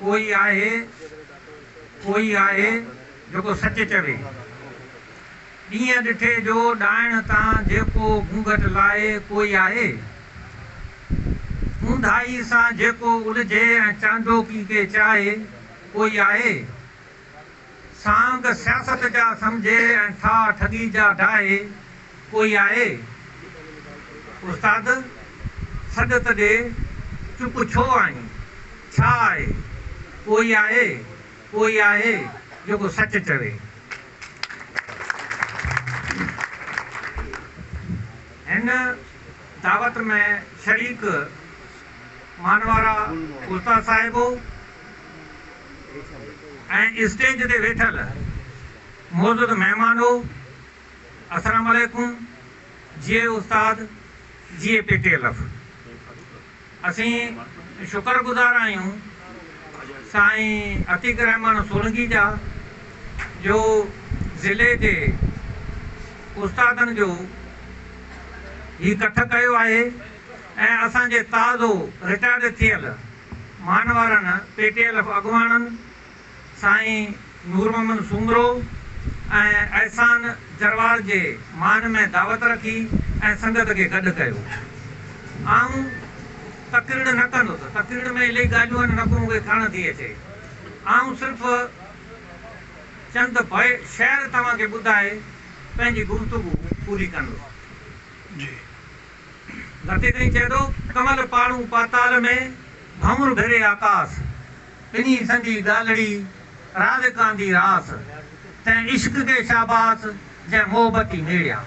कोई आहे जेको सच चवे, ॾींहं ॾिठे जो ॾाइण तां जेको घूंघट लाहे। कोई आहे ऊंधाई सां जेको उलझे ऐं चांदोकी के चाहे। कोई आहे सांग सियासत जा सम्झे ऐं ठा ठगी जा ढाहे। कोई आहे उस्ताद सॾ त ॾे, चुप छो आहीं, छा आहे। कोई आहे जेको सच चवे। हिन दावत में शरीक मानवारा उस्ताद साहिबो ऐं स्टेज ते वेठल मौजूद महिमानो, अस्सलाम वालेकुम। जीए उस्ताद, जीए PTLF। असीं शुक्रगुज़ार आहियूं साईं अतीक रहमान सोलंकी जा, जो ज़िले जे उस्तादनि जो ही कठ कयो आहे ऐं असांजे ताज़ो रिटायर्ड थियल मानवारनि PTLF अॻुवाणनि साईं नूर मोहम्मद सूमरो ऐं अहसान जरवाल जे मान में दावत रखी ऐं संगत खे गॾु कयो। आऊं तकरीर न कंदुसि, तकरीर में इलाही ॻाल्हियूं आहिनि, न को मूंखे खणण थी अचे। आऊं सिर्फ़ु चंद शेर तव्हांखे ॿुधाए पंहिंजी गुफ़्तगू पूरी कंदुसि। गते ताईं चए थो, कमल पाड़ू पाताल में भंवर भिरे आकाश, ॿिन्ही संजी ॻाल्हड़ी राज कांदी रास, तंहिं इश्क के शाबाश जंहिं मोहबती मेड़िया।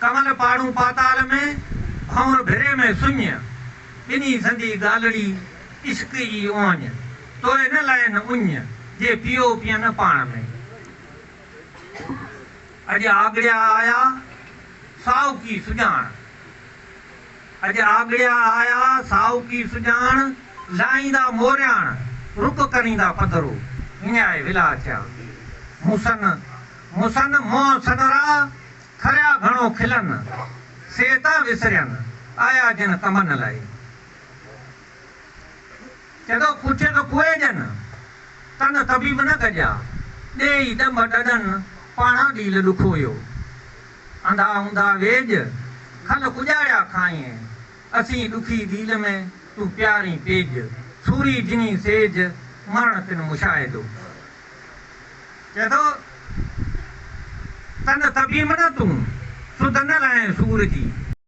कमल पाड़ू पाताल में भंवर भिरे में सुञ, ॿिन्ही संजी ॻाल्हड़ी इश्क ई ओञ, तोए न लाइन उञ जे पियो पियन पाण में। अॼु आगड़िया आया साउ की सुञाण, अॼु आगड़िया आया साउ की सुञाण, लाहींदा मोरियाण रुक करींदा पधरो। हीअं आहे विलाचा मुसन मोह सनरा, खरिया घणो खिलन सेता विसरियन, आया जिन कमन लाइ। चएतो पुछे तो कुए जन, तन तबीब न कजा, ॾेई ॾम ॾॾन पाणा ॾील ॾुखो हुयो। अंधा हूंदा वेज खल गुजारिया खाईं, असीं ॾुखी दील में तूं प्यारी पेज, सूरी जिनी सेज मरण तिन मुशाहिदो। चए थो तन तबीब न तूं, सुध न लाइ सूर जी,